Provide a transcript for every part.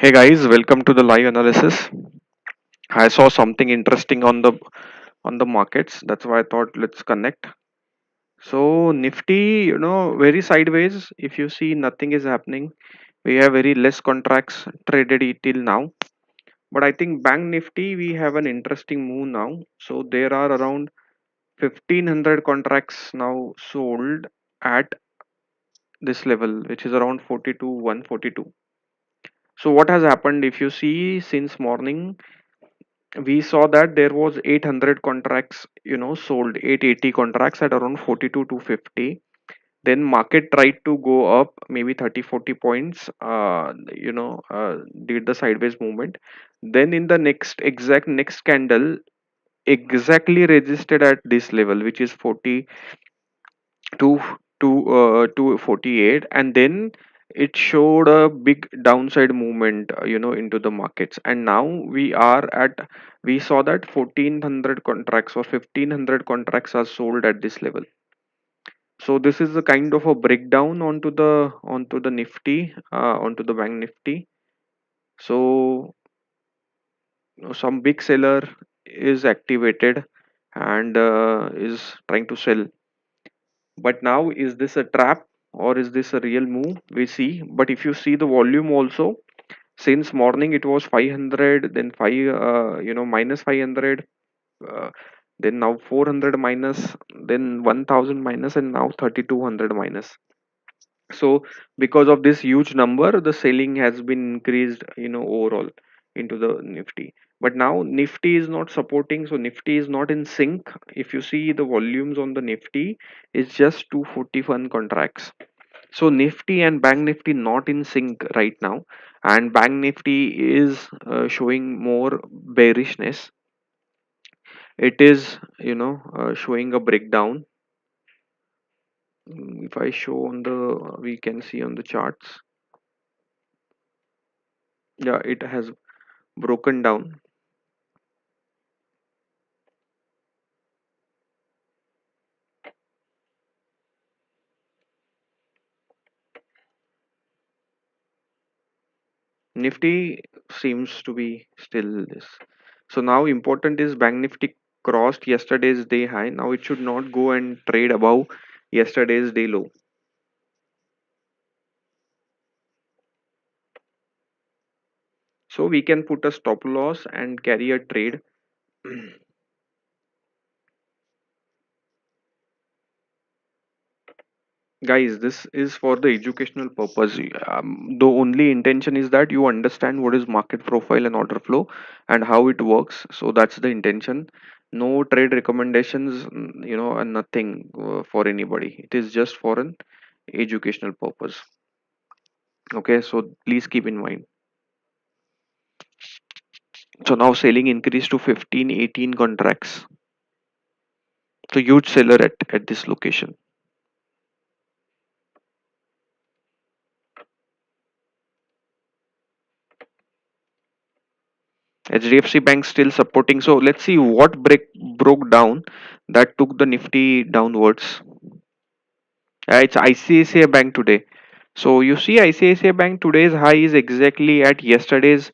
Hey guys, welcome to the live analysis. I saw something interesting on the markets. That's why I thought let's connect. So Nifty, very sideways. If you see nothing is happening. We have very less contracts traded till now. But I think Bank Nifty we have an interesting move now. So there are around 1500 contracts now sold at this level, which is around 42 142. So what has happened if you see since morning we saw that there was 800 contracts sold 880 contracts at around 42 to 50. Then market tried to go up maybe 30-40 points, did the sideways movement. Then in the next candle exactly registered at this level, which is 40 to 48, and then it showed a big downside movement into the markets. And now we saw that 1400 contracts or 1500 contracts are sold at this level. So this is a kind of a breakdown onto the Nifty, onto the Bank Nifty. So some big seller is activated and is trying to sell. But now, is this a trap or is this a real move? We see. But if you see the volume also, since morning it was 500, then 5, minus 500, uh, then now 400 minus, then 1000 minus, and now 3200 minus. So because of this huge number, the selling has been increased, overall into the Nifty. But now Nifty is not supporting, so Nifty is not in sync. If you see the volumes on the Nifty, it's just 241 contracts. So Nifty and Bank Nifty not in sync right now, and Bank Nifty is showing more bearishness. It is, showing a breakdown. If I show on the, we can see on the charts. Yeah, it has broken down. Nifty seems to be still this. So now important is Bank Nifty crossed yesterday's day high. Now it should not go and trade above yesterday's day low. So we can put a stop loss and carry a trade. Guys, this is for the educational purpose. The only intention is that you understand what is market profile and order flow and how it works. So that's the intention. No trade recommendations, and nothing for anybody. It is just for an educational purpose. Okay, so please keep in mind. So now selling increased to 15, 18 contracts. So huge seller at this location. HDFC Bank still supporting. So let's see what broke down that took the Nifty downwards. It's ICICI Bank today. So you see ICICI Bank today's high is exactly at yesterday's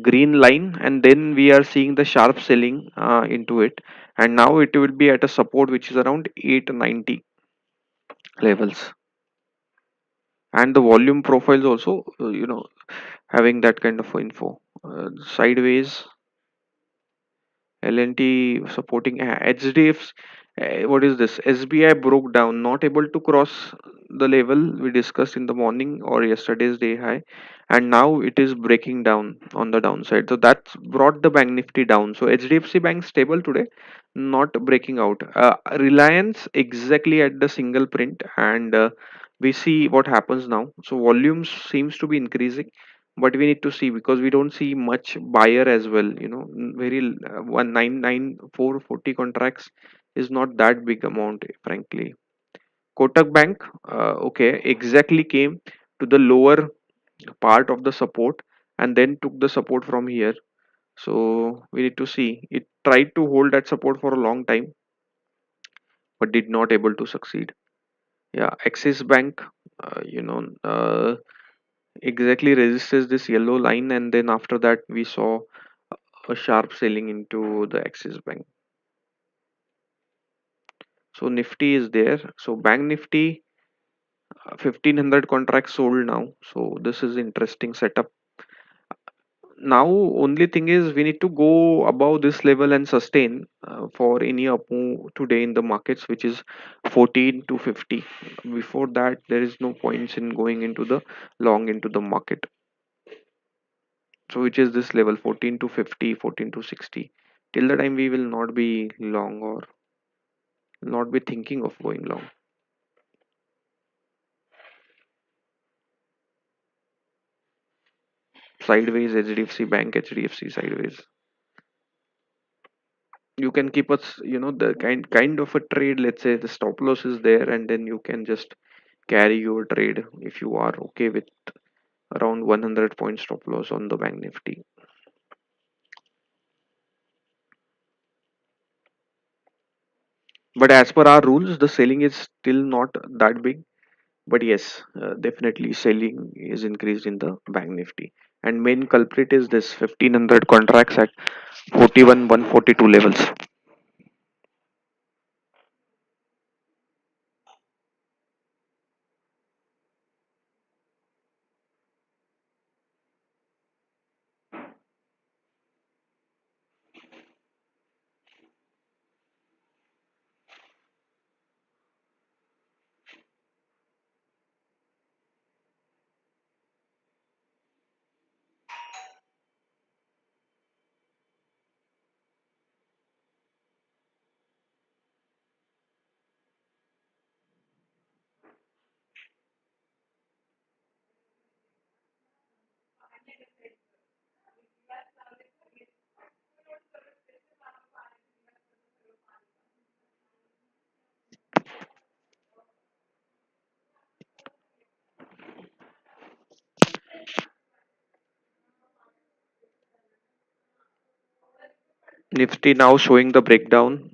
green line, and then we are seeing the sharp selling into it, and now it will be at a support which is around 890 levels, and the volume profiles also having that kind of info. Sideways L&T supporting HDFs. What is this? SBI broke down, not able to cross the level we discussed in the morning or yesterday's day high, and now it is breaking down on the downside. So that brought the Bank Nifty down. So HDFC Bank stable today, not breaking out. Reliance exactly at the single print, and we see what happens now. So volumes seems to be increasing, but we need to see because we don't see much buyer as well. Very 199440 contracts is not that big amount, frankly. Kotak Bank, okay, exactly came to the lower part of the support and then took the support from here. So we need to see. It tried to hold that support for a long time, but did not able to succeed. Yeah, Axis Bank, uh, you know, uh, exactly resists this yellow line, and then after that we saw a sharp selling into the Axis Bank. So Nifty is there. So Bank Nifty 1500 contracts sold now. So this is interesting setup. Now only thing is we need to go above this level and sustain for any up move today in the markets, which is 14 to 50. Before that there is no points in going into the long into the market. So which is this level 14 to 50, 14 to 60. Till the time we will not be long or not be thinking of going long. Sideways HDFC Bank, HDFC sideways. You can keep us, the kind of a trade. Let's say the stop loss is there, and then you can just carry your trade if you are okay with around 100 point stop loss on the Bank Nifty. But as per our rules, the selling is still not that big. But yes, definitely selling is increased in the Bank Nifty. And main culprit is this 1500 contracts at 41 142 levels. Nifty now showing the breakdown,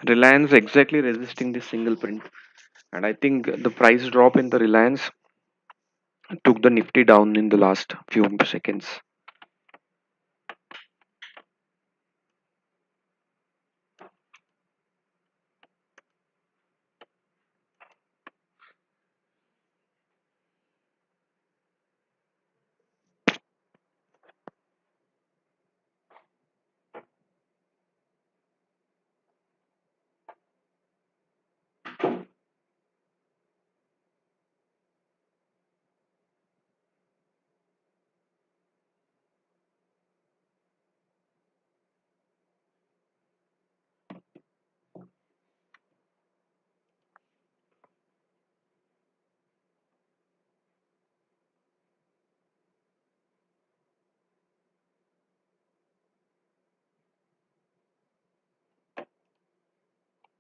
Reliance exactly resisting this single print. And I think the price drop in the Reliance took the Nifty down in the last few seconds,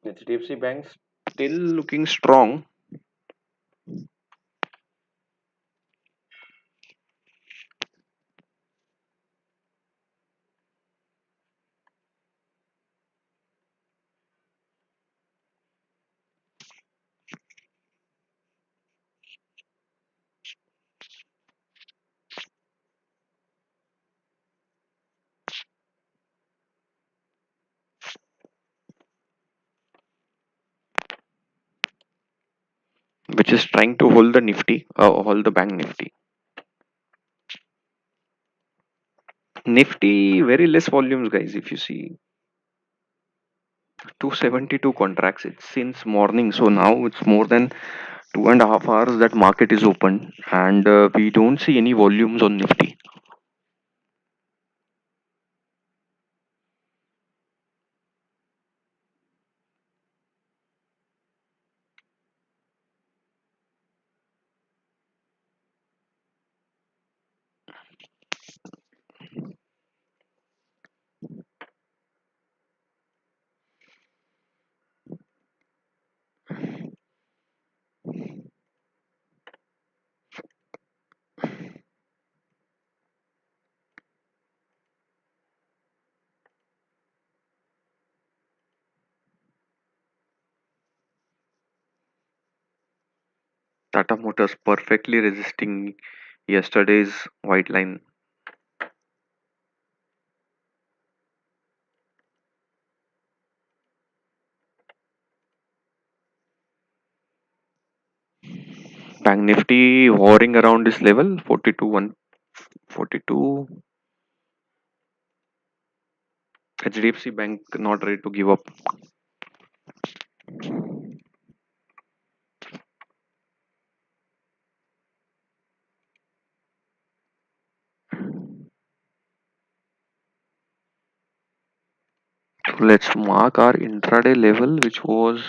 HDFC banks still looking strong, which is trying to hold the Nifty, hold the Bank Nifty. Nifty very less volumes, guys. If you see 272 contracts, it's since morning, so now it's more than 2.5 hours that market is open, and we don't see any volumes on Nifty. Tata Motors perfectly resisting yesterday's white line. Bank Nifty hovering around this level 42 142. HDFC Bank not ready to give up. So let's mark our intraday level, which was,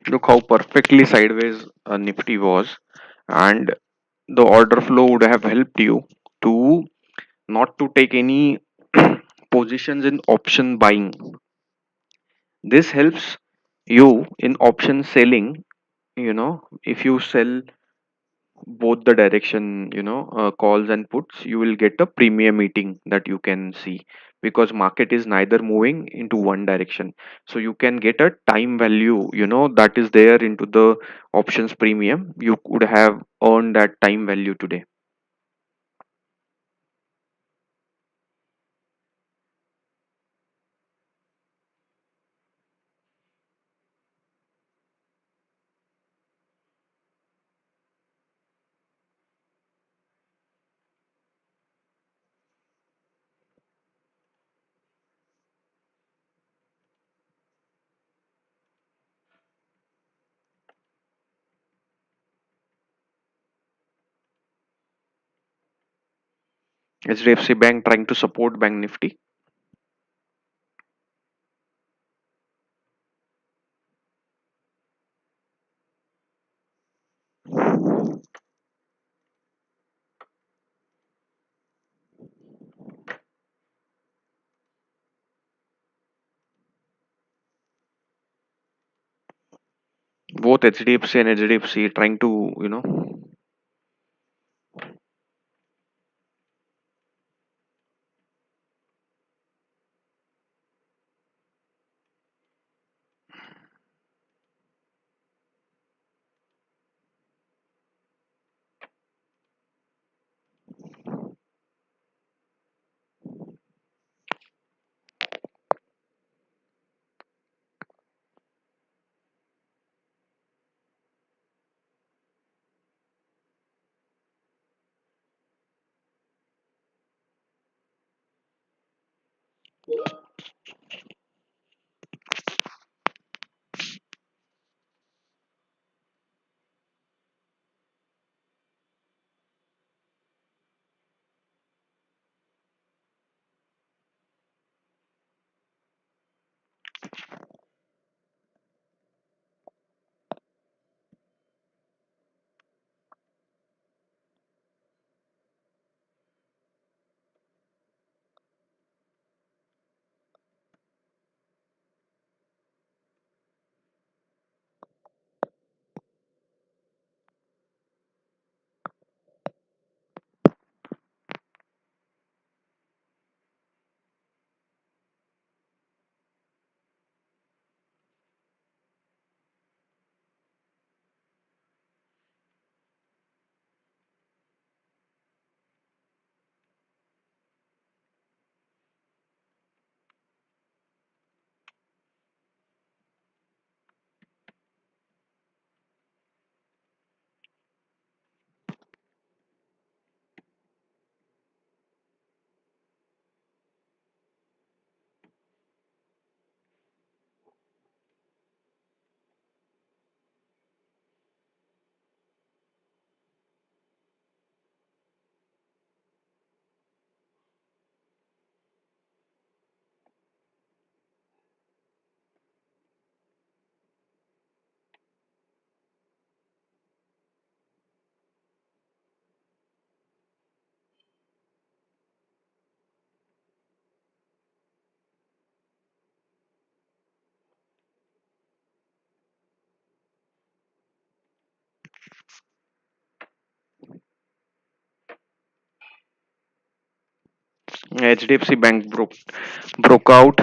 look how perfectly sideways Nifty was, and the order flow would have helped you to not to take any positions in option buying. This helps you in option selling. If you sell both the direction, calls and puts, you will get a premium meeting that you can see, because market is neither moving into one direction. So you can get a time value, that is there into the options premium. You could have earned that time value today. HDFC Bank trying to support Bank Nifty. Both HDFC and HDFC trying to, HDFC Bank broke out.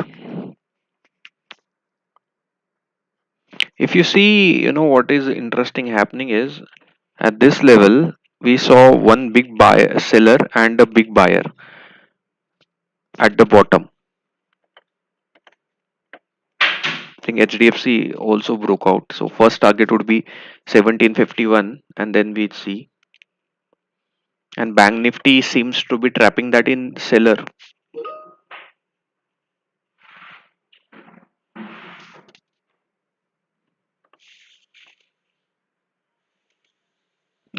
If you see, what is interesting happening is at this level we saw one big buyer seller and a big buyer at the bottom. I think HDFC also broke out. So first target would be 1751, and then we'd see. And Bank Nifty seems to be trapping that in seller.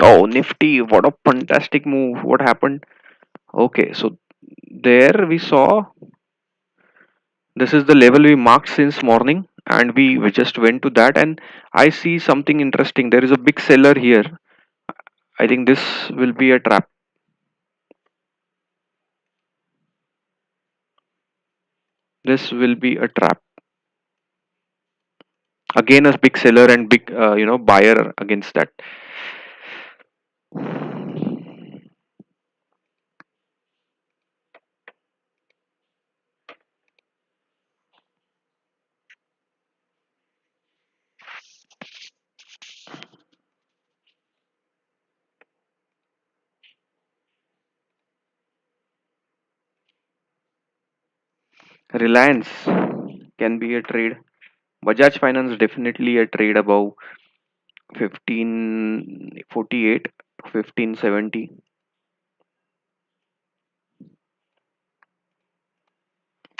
Oh, Nifty, what a fantastic move. What happened? Okay, so there we saw this is the level we marked since morning, and we just went to that. And I see something interesting. There is a big seller here. I think this will be a trap. This will be a trap. Again, a big seller and big, buyer against that. Reliance can be a trade. Bajaj Finance definitely a trade above 1548, 1570.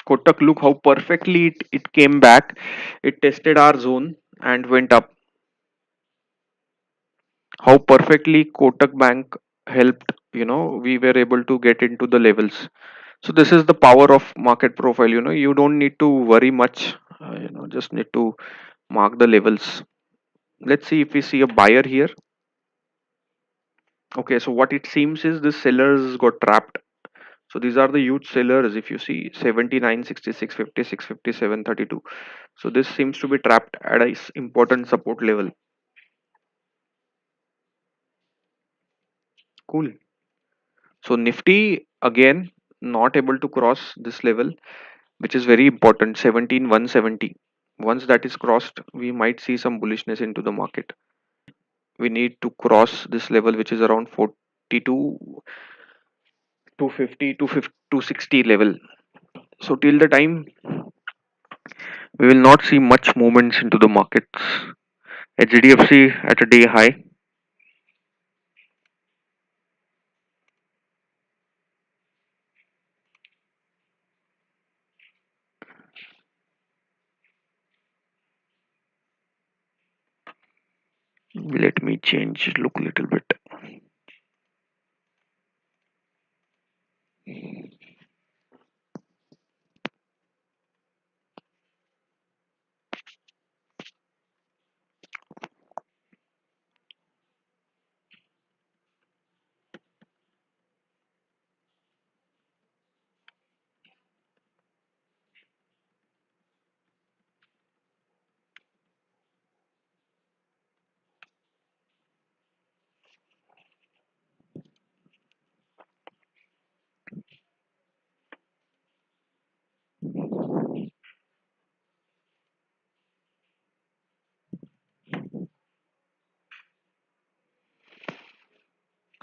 Kotak, look how perfectly it came back. It tested our zone and went up. How perfectly Kotak Bank helped, we were able to get into the levels. So this is the power of market profile. You don't need to worry much. Just need to mark the levels. Let's see if we see a buyer here. Okay, so what it seems is the sellers got trapped. So these are the huge sellers. If you see 79, 66, 56, 57, 32. So this seems to be trapped at a important support level. Cool. So Nifty again not able to cross this level, which is very important. 17,170. Once that is crossed, we might see some bullishness into the market. We need to cross this level, which is around 42, 250, 250, 260 level. So till the time we will not see much movements into the markets. HDFC at a day high. Let me change look a little bit.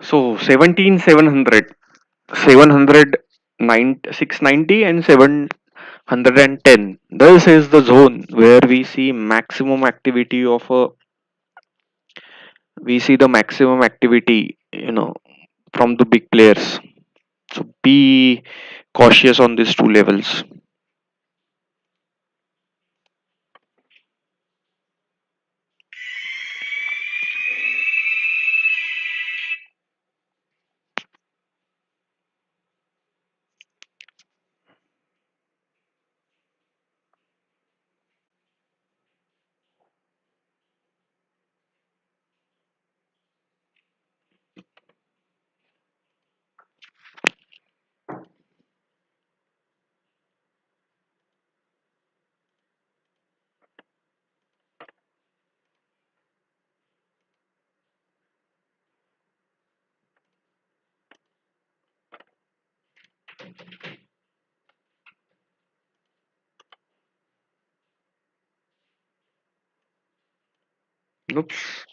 So 17,700, 700, 690 and 710. This is the zone where we see the maximum activity, from the big players. So be cautious on these two levels. Oops.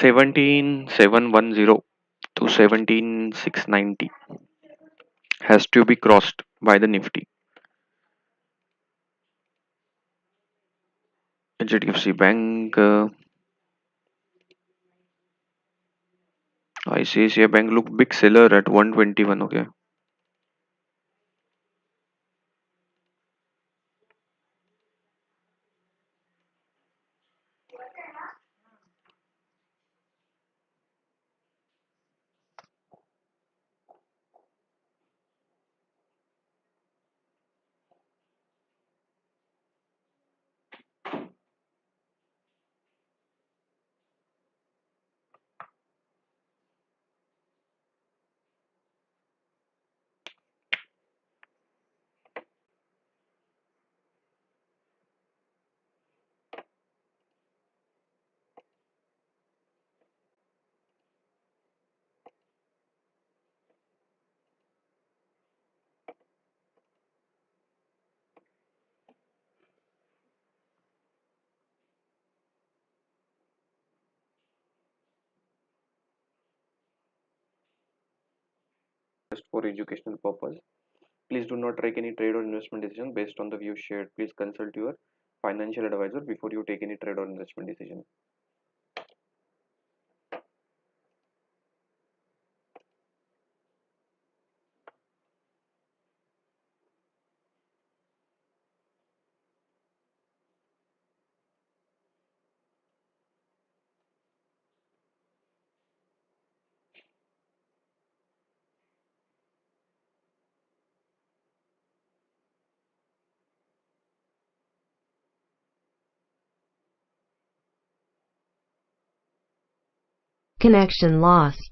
17,710 to 17,690 has to be crossed by the Nifty. HDFC Bank, ICICI Bank look big seller at 121. Okay. Just for educational purpose. Please do not take any trade or investment decision based on the views shared. Please consult your financial advisor before you take any trade or investment decision. Connection lost.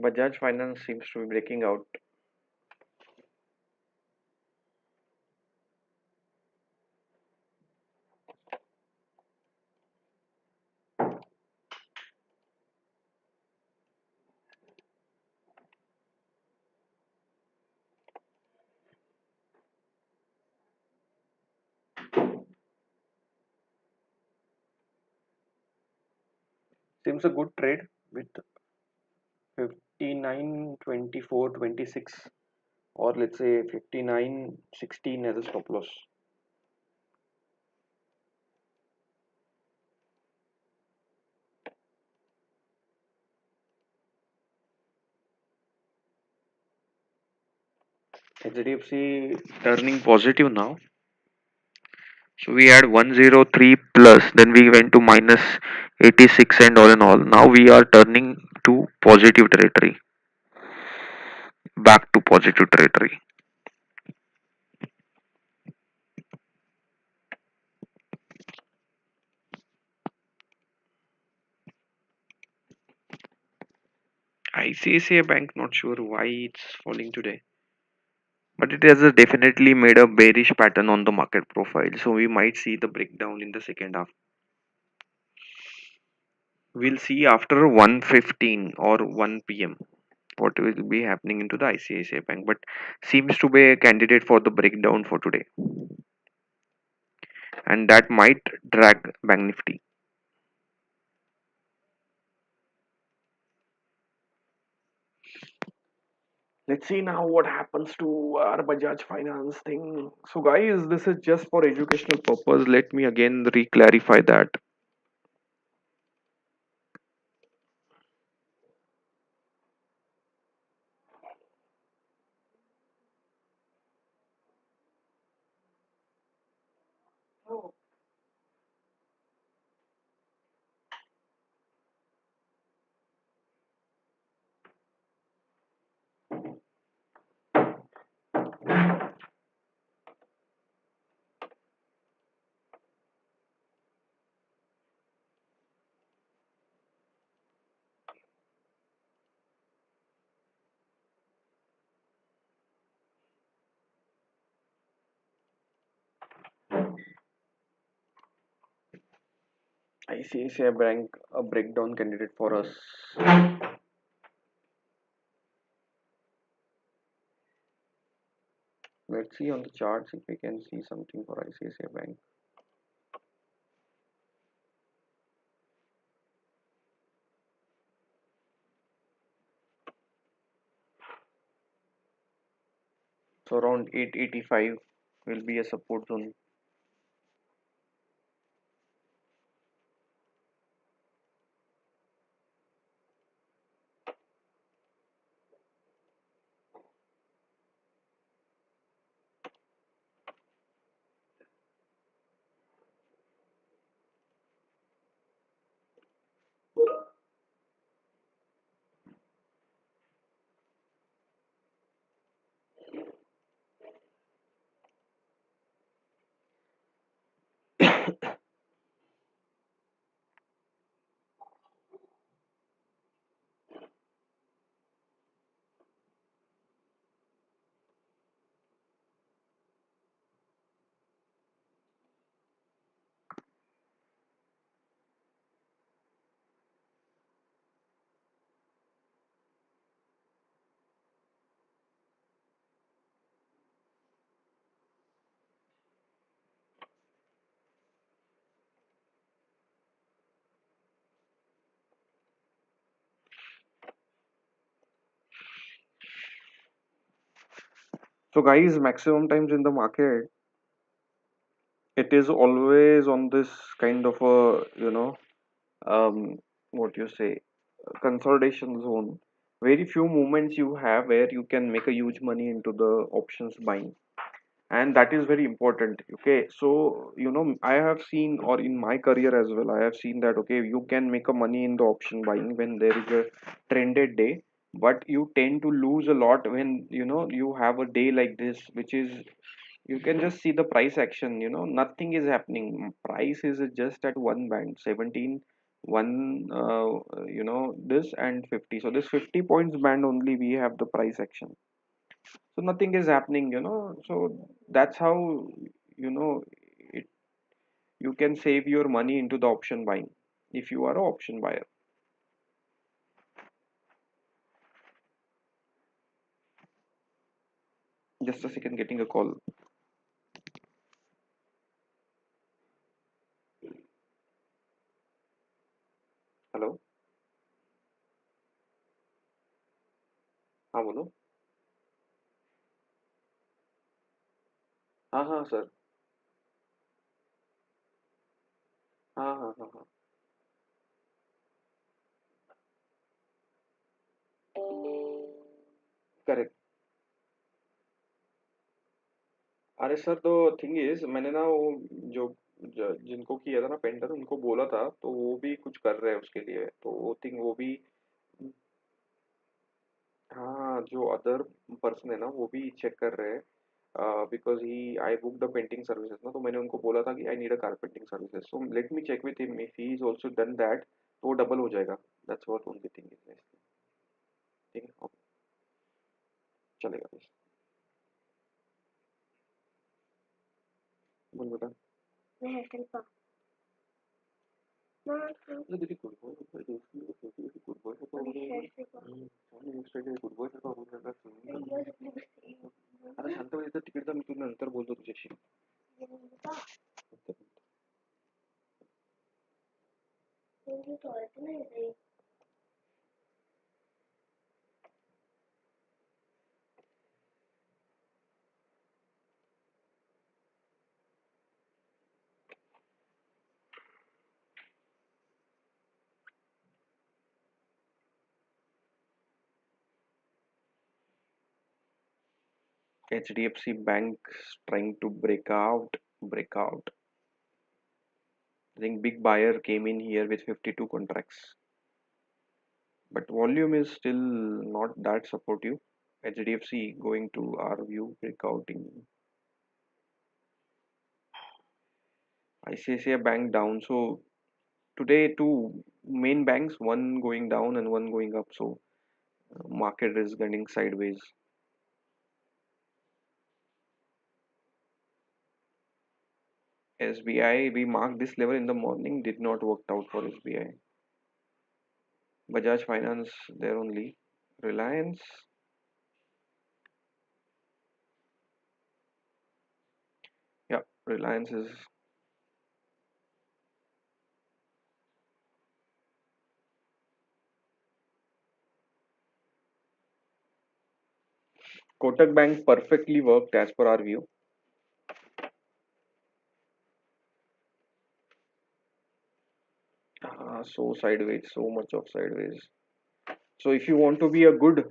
Bajaj Finance seems to be breaking out. Seems a good trade with 59, 24, 26, or let's say 59, 16 as a stop loss. HDFC turning positive now. So we had 103 plus, then we went to minus 86 and all in all. Now we are turning to positive territory, back to positive territory. ICICI Bank, not sure why it's falling today, but it has definitely made a bearish pattern on the market profile. So we might see the breakdown in the second half. We'll see after 1:15 or 1 p.m. what will be happening into the ICICI Bank, but seems to be a candidate for the breakdown for today, and that might drag Banknifty. Let's see now what happens to our Bajaj Finance thing. So, guys, this is just for educational purpose. Let me again re-clarify that. ICICI Bank, a breakdown candidate for us. Let's see on the charts if we can see something for ICICI Bank. So around 885 will be a support zone. So guys, maximum times in the market, it is always on this kind of a, what you say, consolidation zone. Very few moments you have where you can make a huge money into the options buying, and that is very important. Okay, so I have seen, or in my career as well, I have seen that okay, you can make a money in the option buying when there is a trended day, but you tend to lose a lot when you have a day like this, which is, you can just see the price action. Nothing is happening. Price is just at one band, 17 one this and 50. So this 50 points band only we have the price action. So nothing is happening, so that's how, you know it, you can save your money into the option buying if you are an option buyer. Just a second, getting a call. Hello. हाँ बोलो. हाँ हाँ sir. हाँ हाँ हाँ हाँ. Correct. अरे sir, तो थिंग इज, मैंने ना वो जो जिनको किया था ना पेंटर, उनको बोला था, तो वो भी कुछ कर रहे हैं उसके लिए, तो वो थिंग वो भी. हाँ, जो अदर पर्सन है ना वो भी चेक कर रहे हैं, because he I book the painting services ना, तो मैंने उनको बोला था कि I need a carpenting services, so let me check with him if he is also done that, तो वो डबल हो जाएगा. That's what only thing is. ठीक है, ओके, चलेगा बस. बोल बेटा. अरे दीदी good boy, good boy, good boy का तो गुड बॉय का अरे शांत तिकीट तिकीटचा मी तुला नंतर बोलतो तुझ्याशी. HDFC Bank trying to break out. I think big buyer came in here with 52 contracts, but volume is still not that supportive. HDFC going to our view breakout in ICICI Bank down. So today two main banks, one going down and one going up. So market is getting sideways. SBI, we marked this level in the morning, did not work out for SBI. Bajaj Finance there only. Reliance, yeah, Reliance is. Kotak Bank perfectly worked as per our view. So sideways, so much of sideways. So if you want to be a good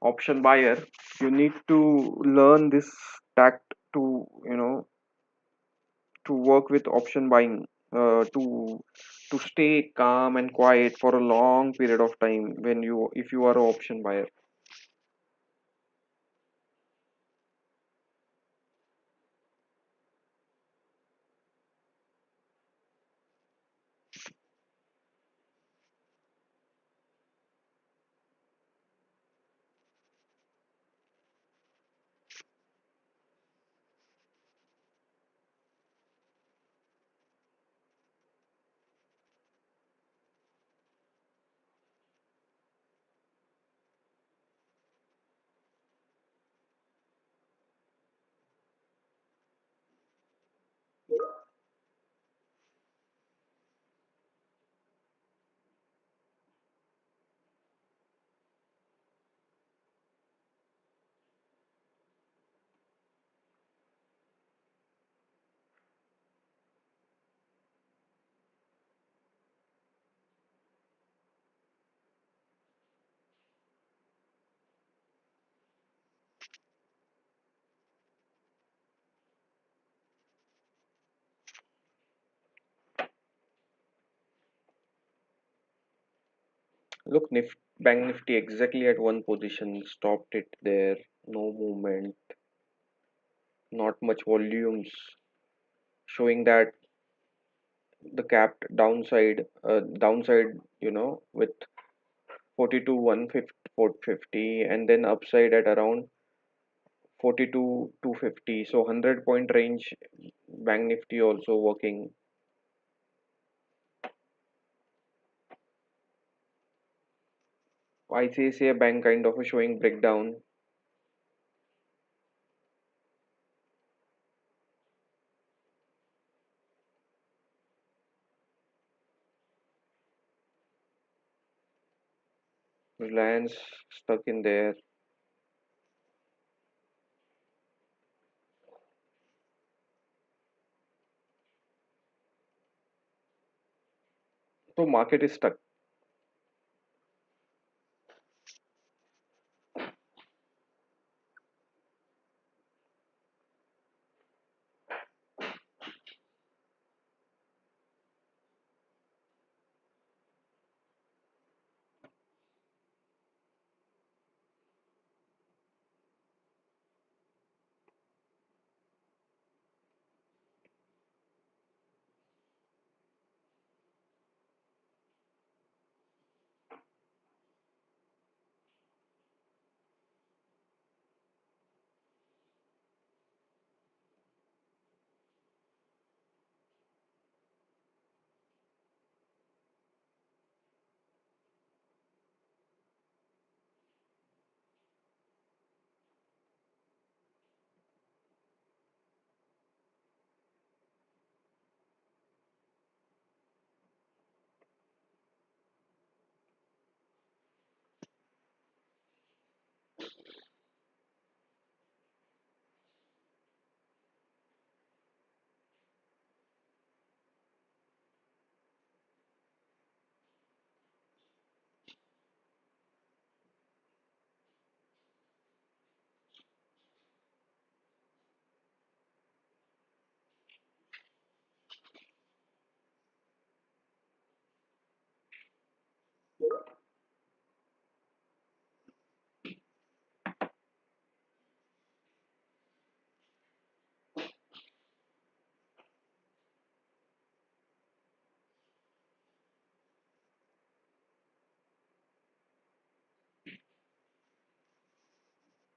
option buyer, you need to learn this tact to, to work with option buying, to stay calm and quiet for a long period of time when you if you are an option buyer. Look, Bank Nifty exactly at one position, stopped it there, no movement, not much volumes, showing that the capped downside, with 42 150, and then upside at around 42 250. So 100-point range, bank nifty also working. ICICI bank kind of a showing breakdown. Reliance stuck in there. So market is stuck.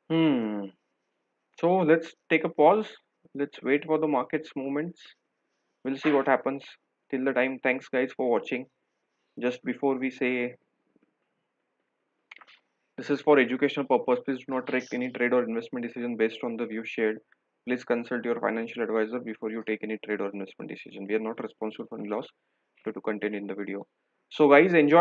Hmm. So let's take a pause. Let's wait for the market's movements. We'll see what happens. Till the time, thanks guys for watching. Just before we say, this is for educational purpose. Please do not take any trade or investment decision based on the view shared. Please consult your financial advisor before you take any trade or investment decision. We are not responsible for any loss due to content in the video. So guys, enjoy.